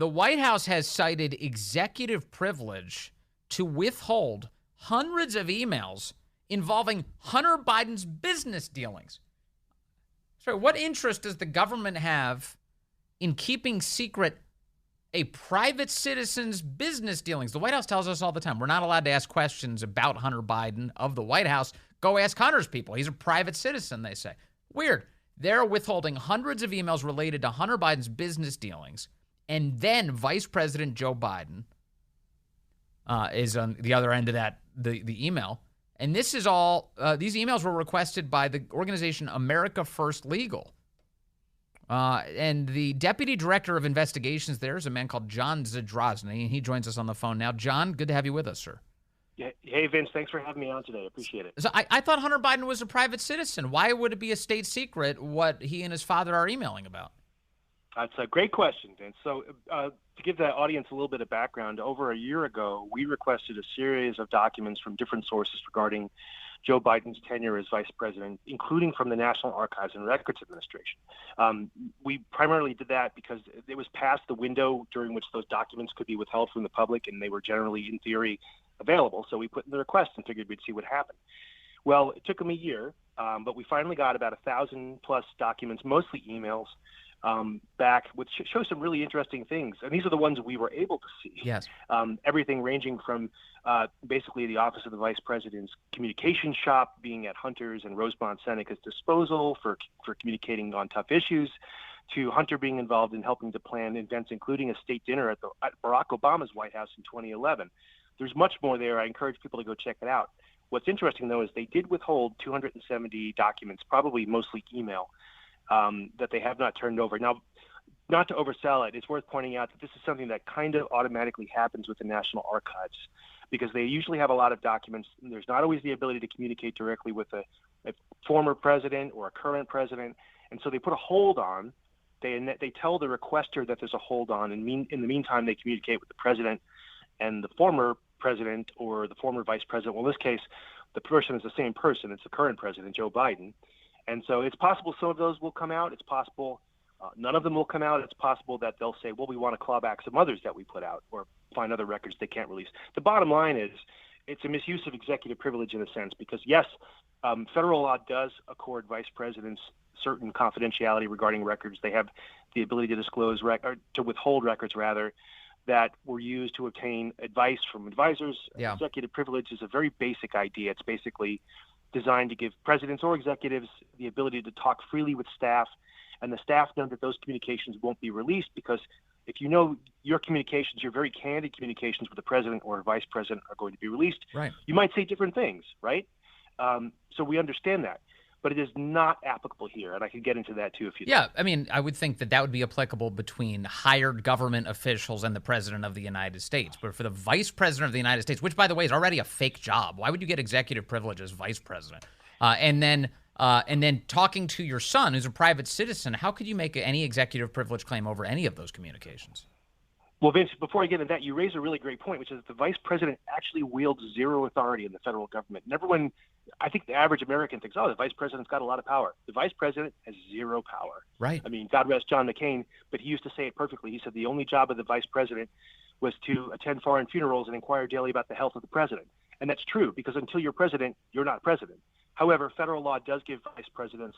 the White House has cited executive privilege to withhold hundreds of emails involving Hunter Biden's business dealings. So what interest does the government have in keeping secret a private citizen's business dealings? The White House tells us all the time, we're not allowed to ask questions about Hunter Biden of the White House. Go ask Hunter's people. He's a private citizen, they say. Weird. They're withholding hundreds of emails related to Hunter Biden's business dealings. And then Vice President Joe Biden is on the other end of that, the email. And this is all, these emails were requested by the organization America First Legal. And the deputy director of investigations there is a man called John Zadrozny, and he joins us on the phone now. John, good to have you with us, sir. Hey, Vince, thanks for having me on today. Appreciate it. So I thought Hunter Biden was a private citizen. Why would it be a state secret what he and his father are emailing about? That's a great question, Vince. So to give the audience a little bit of background, over a year ago, we requested a series of documents from different sources regarding Joe Biden's tenure as vice president, including from the National Archives and Records Administration. We primarily did that because it was past the window during which those documents could be withheld from the public, and they were generally, in theory, available. So we put in the request and figured we'd see what happened. Well, it took them a year, but we finally got about 1,000 plus documents, mostly emails, back, which shows some really interesting things. And these are the ones we were able to see. Yes. Everything ranging from basically the office of the vice president's communication shop being at Hunter's and Rosemont Seneca's disposal for communicating on tough issues, to Hunter being involved in helping to plan events, including a state dinner at Barack Obama's White House in 2011. There's much more there. I encourage people to go check it out. What's interesting, though, is they did withhold 270 documents, probably mostly email, that they have not turned over. Now, not to oversell it, it's worth pointing out that this is something that kind of automatically happens with the National Archives because they usually have a lot of documents. And there's not always the ability to communicate directly with a former president or a current president. And so they put a hold on. They tell the requester that there's a hold on. And in the meantime, they communicate with the president and the former president or the former vice president. Well, in this case, the person is the same person. It's the current president, Joe Biden. And so it's possible some of those will come out. It's possible none of them will come out. It's possible that they'll say, well, we want to claw back some others that we put out or find other records they can't release. The bottom line is it's a misuse of executive privilege in a sense because, yes, federal law does accord vice presidents certain confidentiality regarding records. They have the ability to disclose or to withhold records, rather, that were used to obtain advice from advisors. Yeah. Executive privilege is a very basic idea. It's basically designed to give presidents or executives the ability to talk freely with staff, and the staff know that those communications won't be released because if you know your communications, your very candid communications with the president or vice president are going to be released, right. You might say different things, right? So we understand that. But it is not applicable here, and I could get into that too if you. Yeah, I mean, I would think that would be applicable between hired government officials and the president of the United States. But for the vice president of the United States, which, by the way, is already a fake job, why would you get executive privilege as vice president? And then talking to your son, who's a private citizen, how could you make any executive privilege claim over any of those communications? Well, Vince, before I get into that, you raise a really great point, which is the vice president actually wields zero authority in the federal government. And everyone, I think the average American thinks, oh, the vice president's got a lot of power. The vice president has zero power. Right. I mean, God rest John McCain, but he used to say it perfectly. He said the only job of the vice president was to attend foreign funerals and inquire daily about the health of the president. And that's true, because until you're president, you're not president. However, federal law does give vice presidents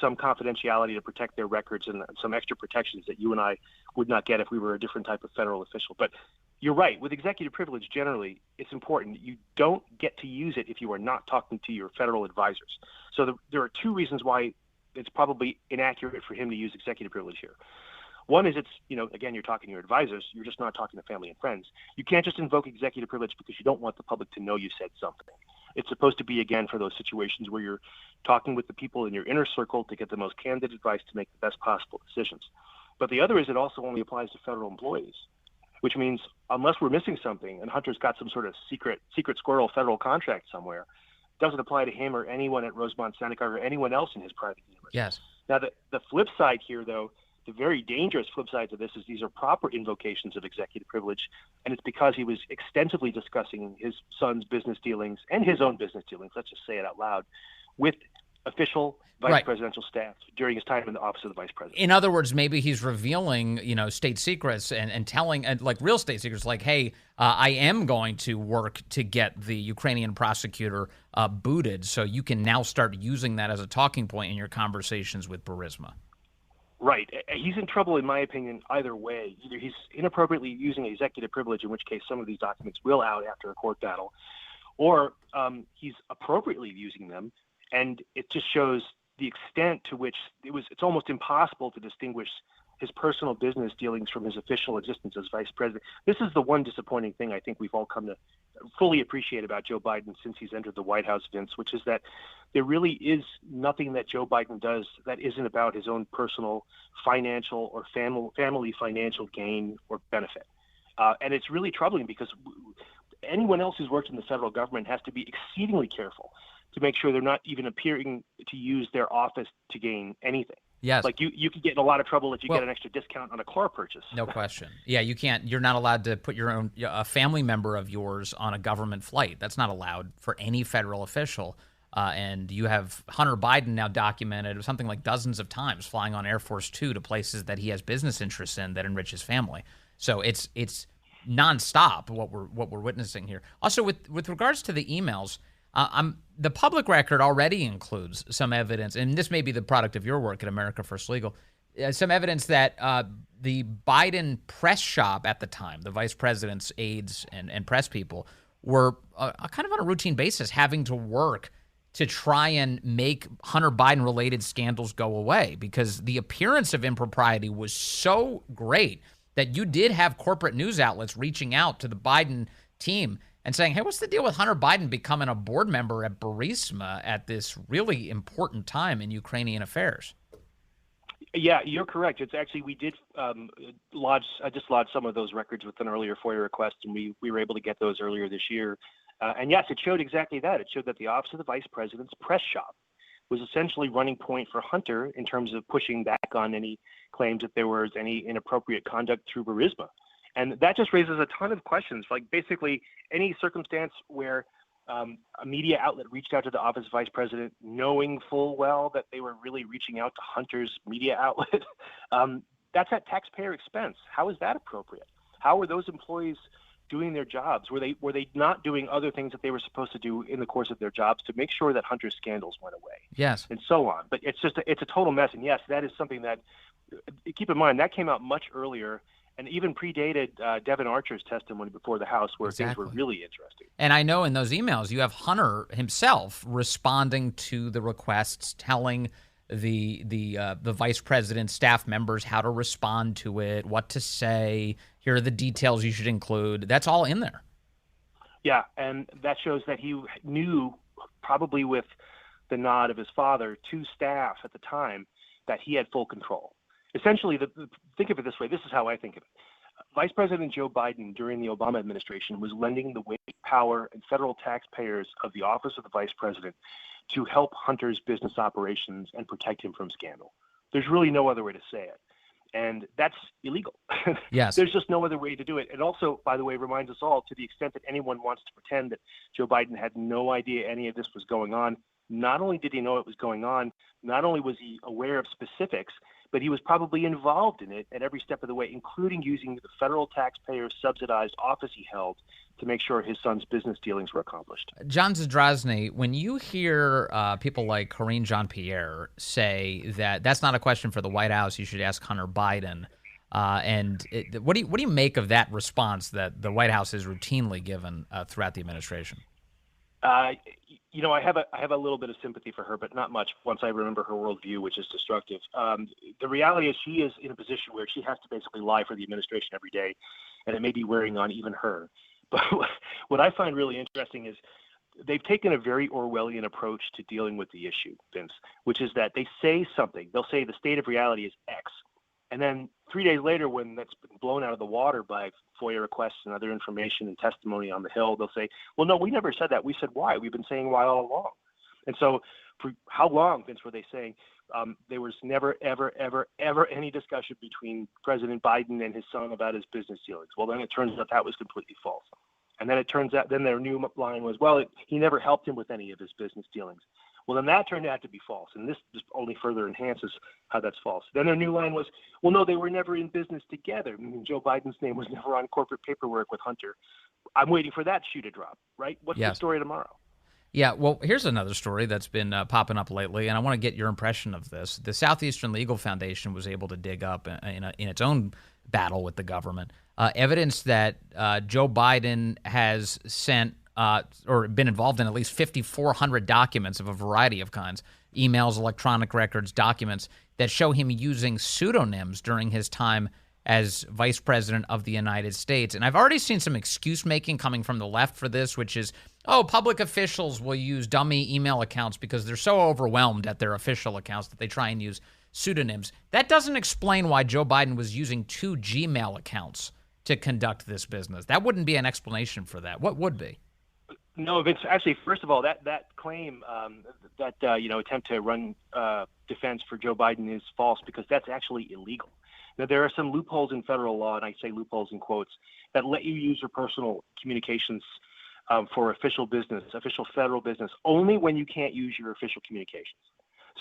some confidentiality to protect their records and some extra protections that you and I would not get if we were a different type of federal official. But you're right. With executive privilege, generally, it's important. You don't get to use it if you are not talking to your federal advisors. So there are two reasons why it's probably inaccurate for him to use executive privilege here. One is again, you're talking to your advisors. You're just not talking to family and friends. You can't just invoke executive privilege because you don't want the public to know you said something. It's supposed to be, again, for those situations where you're talking with the people in your inner circle to get the most candid advice to make the best possible decisions. But the other is it also only applies to federal employees, which means unless we're missing something and Hunter's got some sort of secret squirrel federal contract somewhere, it doesn't apply to him or anyone at Rosemont Seneca or anyone else in his private universe. Yes. Now, the flip side here, though, the very dangerous flip side to this is these are proper invocations of executive privilege, and it's because he was extensively discussing his son's business dealings and his own business dealings, let's just say it out loud, with official vice Right. presidential staff during his time in the office of the vice president. In other words, maybe he's revealing, state secrets and telling, like real state secrets, like, hey, I am going to work to get the Ukrainian prosecutor booted, so you can now start using that as a talking point in your conversations with Burisma. Right. He's in trouble, in my opinion, either way. Either he's inappropriately using executive privilege, in which case some of these documents will out after a court battle, or he's appropriately using them, and it just shows the extent to which it's almost impossible to distinguish his personal business dealings from his official existence as vice president. This is the one disappointing thing I think we've all come to fully appreciate about Joe Biden since he's entered the White House, Vince, which is that there really is nothing that Joe Biden does that isn't about his own personal financial or family financial gain or benefit. And it's really troubling because anyone else who's worked in the federal government has to be exceedingly careful to make sure they're not even appearing to use their office to gain anything. Yes. Like you could get in a lot of trouble if you get an extra discount on a car purchase. No question. Yeah, you're not allowed to put a family member of yours on a government flight. That's not allowed for any federal official. And you have Hunter Biden now documented something like dozens of times flying on Air Force Two to places that he has business interests in that enrich his family. So it's nonstop what we're witnessing here. Also, with regards to the emails, the public record already includes some evidence, and this may be the product of your work at America First Legal, some evidence that the Biden press shop at the time, the vice president's aides and press people, were kind of on a routine basis having to work to try and make Hunter Biden-related scandals go away because the appearance of impropriety was so great that you did have corporate news outlets reaching out to the Biden team and saying, hey, what's the deal with Hunter Biden becoming a board member at Burisma at this really important time in Ukrainian affairs? Yeah, you're correct. It's actually, we did I just lodged some of those records with an earlier FOIA request, and we were able to get those earlier this year. And yes, it showed exactly that. It showed that the Office of the Vice President's press shop was essentially running point for Hunter in terms of pushing back on any claims that there was any inappropriate conduct through Burisma. And that just raises a ton of questions, like basically any circumstance where a media outlet reached out to the office of vice president knowing full well that they were really reaching out to Hunter's media outlet. That's at taxpayer expense. How is that appropriate? How are those employees doing their jobs? Were they not doing other things that they were supposed to do in the course of their jobs to make sure that Hunter's scandals went away? Yes. And so on. But it's a total mess. And yes, that is something that, keep in mind, that came out much earlier and even predated Devin Archer's testimony before the House, where things were really interesting. And I know in those emails you have Hunter himself responding to the requests, telling the vice president's staff members how to respond to it, what to say. Here are the details you should include. That's all in there. Yeah, and that shows that he knew, probably with the nod of his father to staff at the time, that he had full control. Essentially, think of it this way. This is how I think of it. Vice President Joe Biden during the Obama administration was lending the weight, power, and federal taxpayers of the office of the vice president to help Hunter's business operations and protect him from scandal. There's really no other way to say it. And that's illegal. Yes. There's just no other way to do it. It also, by the way, reminds us all, to the extent that anyone wants to pretend that Joe Biden had no idea any of this was going on, not only did he know it was going on, not only was he aware of specifics, but he was probably involved in it at every step of the way, including using the federal taxpayer subsidized office he held to make sure his son's business dealings were accomplished. John Zadrozny, when you hear people like Karine Jean-Pierre say that that's not a question for the White House, you should ask Hunter Biden, what do you make of that response that the White House has routinely given throughout the administration? I have a little bit of sympathy for her, but not much once I remember her worldview, which is destructive. The reality is she is in a position where she has to basically lie for the administration every day, and it may be wearing on even her. But what I find really interesting is they've taken a very Orwellian approach to dealing with the issue, Vince, which is that they say something. They'll say the state of reality is X. And then 3 days later, when that's been blown out of the water by FOIA requests and other information and testimony on the Hill, they'll say, well, no, we never said that. We said why. We've been saying why all along. And so for how long, Vince, were they saying there was never, ever, ever, ever any discussion between President Biden and his son about his business dealings? Well, then it turns out that was completely false. And then it turns out then their new line was, well, he never helped him with any of his business dealings. Well, then that turned out to be false, and this just only further enhances how that's false. Then their new line was, well, no, they were never in business together. I mean, Joe Biden's name was never on corporate paperwork with Hunter. I'm waiting for that shoe to drop, right? What's the story tomorrow? Yeah, well, here's another story that's been popping up lately, and I want to get your impression of this. The Southeastern Legal Foundation was able to dig up in its own battle with the government evidence that Joe Biden has sent or been involved in at least 5,400 documents of a variety of kinds, emails, electronic records, documents that show him using pseudonyms during his time as vice president of the United States. And I've already seen some excuse-making coming from the left for this, which is, public officials will use dummy email accounts because they're so overwhelmed at their official accounts that they try and use pseudonyms. That doesn't explain why Joe Biden was using 2 Gmail accounts to conduct this business. That wouldn't be an explanation for that. What would be? No, Vince. Actually, first of all, that claim, attempt to run defense for Joe Biden is false because that's actually illegal. Now, there are some loopholes in federal law, and I say loopholes in quotes, that let you use your personal communications for official federal business, only when you can't use your official communications.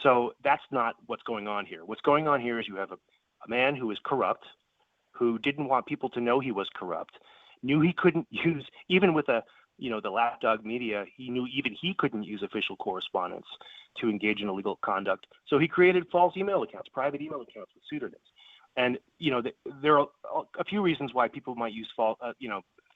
So that's not what's going on here. What's going on here is you have a man who is corrupt, who didn't want people to know he was corrupt, knew he couldn't use, even with the lapdog media, he knew even he couldn't use official correspondence to engage in illegal conduct. So he created false email accounts, private email accounts with pseudonyms. And, there are a few reasons why people might use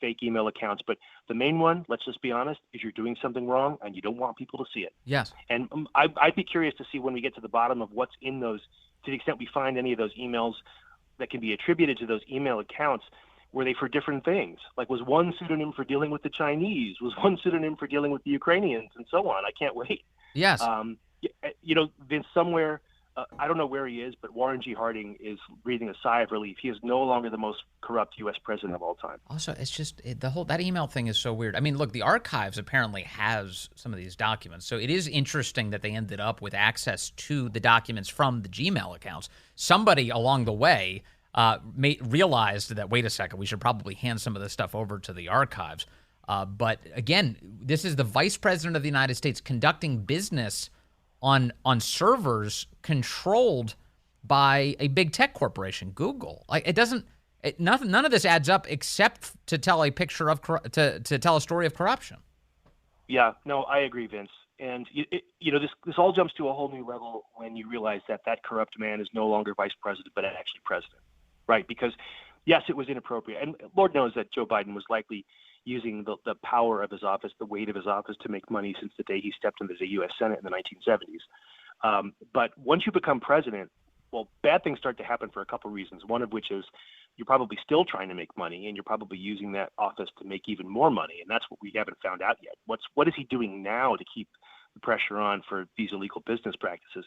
fake email accounts. But the main one, let's just be honest, is you're doing something wrong and you don't want people to see it. Yes. And I'd be curious to see when we get to the bottom of what's in those, to the extent we find any of those emails that can be attributed to those email accounts, were they for different things? Like, was one pseudonym for dealing with the Chinese? Was one pseudonym for dealing with the Ukrainians and so on? I can't wait. Yes. Vince, somewhere, I don't know where he is, but Warren G. Harding is breathing a sigh of relief. He is no longer the most corrupt U.S. president of all time. Also, it's just that email thing is so weird. I mean, look, the archives apparently has some of these documents, so it is interesting that they ended up with access to the documents from the Gmail accounts. Somebody along the way realized that, wait a second, we should probably hand some of this stuff over to the archives. But again, this is the vice president of the United States conducting business on servers controlled by a big tech corporation, Google. Like, none of this adds up except to tell a picture of to tell a story of corruption. Yeah, no, I agree, Vince. And this all jumps to a whole new level when you realize that corrupt man is no longer vice president, but actually president, right? Because yes, it was inappropriate, and Lord knows that Joe Biden was likely using the power of his office, the weight of his office, to make money since the day he stepped into the U.S. Senate in the 1970s. But once you become president, well, bad things start to happen for a couple of reasons. One of which is you're probably still trying to make money, and you're probably using that office to make even more money, and that's what we haven't found out yet. What is he doing now to keep the pressure on for these illegal business practices?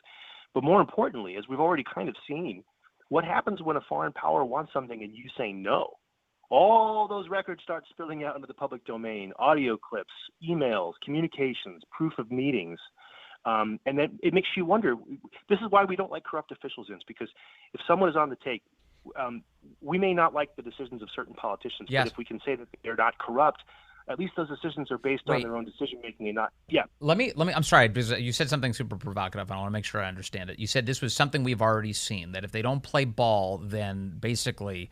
But more importantly, as we've already kind of seen, what happens when a foreign power wants something and you say no? All those records start spilling out into the public domain: audio clips, emails, communications, proof of meetings. And then it makes you wonder. This is why we don't like corrupt officials, because if someone is on the take, we may not like the decisions of certain politicians, yes, but if we can say that they're not corrupt, at least those decisions are based on their own decision-making and not, yeah. Let me, I'm sorry, because you said something super provocative. I want to make sure I understand it. You said this was something we've already seen, that if they don't play ball, then basically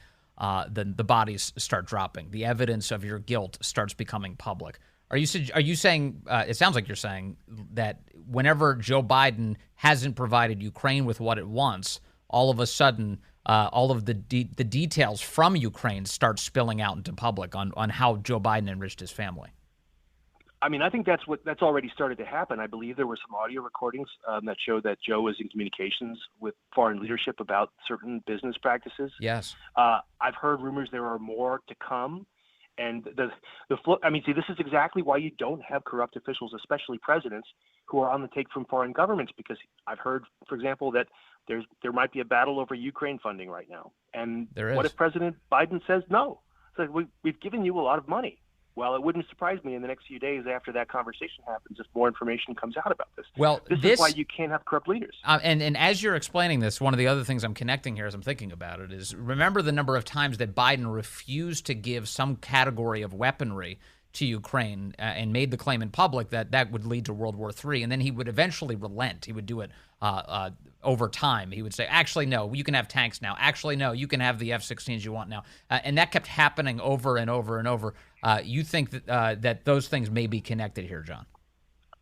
then the bodies start dropping. The evidence of your guilt starts becoming public. Are you saying, it sounds like you're saying that whenever Joe Biden hasn't provided Ukraine with what it wants, all of a sudden all of the details from Ukraine start spilling out into public on how Joe Biden enriched his family? I mean, I think that's already started to happen. I believe there were some audio recordings that show that Joe was in communications with foreign leadership about certain business practices. Yes. I've heard rumors there are more to come. And see, this is exactly why you don't have corrupt officials, especially presidents, who are on the take from foreign governments. Because I've heard, for example, that there might be a battle over Ukraine funding right now. And what if President Biden says no? So we've given you a lot of money. Well, it wouldn't surprise me in the next few days after that conversation happens if more information comes out about this. Well, this is why you can't have corrupt leaders. And as you're explaining this, one of the other things I'm connecting here as I'm thinking about it is, remember the number of times that Biden refused to give some category of weaponry to Ukraine and made the claim in public that that would lead to World War III. And then he would eventually relent. He would do it over time. He would say, actually, no, you can have tanks now. Actually, no, you can have the F-16s you want now. And that kept happening over and over and over. You think that those things may be connected here, John?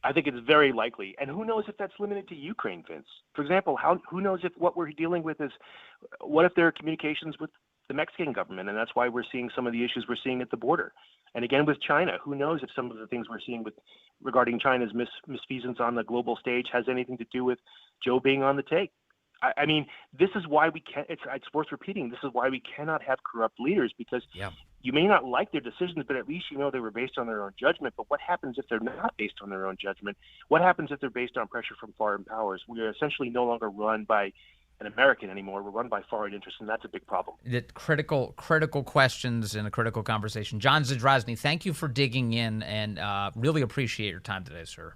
I think it's very likely. And who knows if that's limited to Ukraine, Vince? For example, who knows if what we're dealing with is, what if there are communications with the Mexican government, and that's why we're seeing some of the issues we're seeing at the border. And again, with China, who knows if some of the things we're seeing regarding China's misfeasance on the global stage has anything to do with Joe being on the take. I mean, this is why we can't. It's worth repeating. This is why we cannot have corrupt leaders, because you may not like their decisions, but at least you know they were based on their own judgment. But what happens if they're not based on their own judgment? What happens if they're based on pressure from foreign powers? We are essentially no longer run by an American anymore. We're run by foreign interests, and that's a big problem. Critical questions in a critical conversation. John Zadrozny, thank you for digging in, and really appreciate your time today, sir.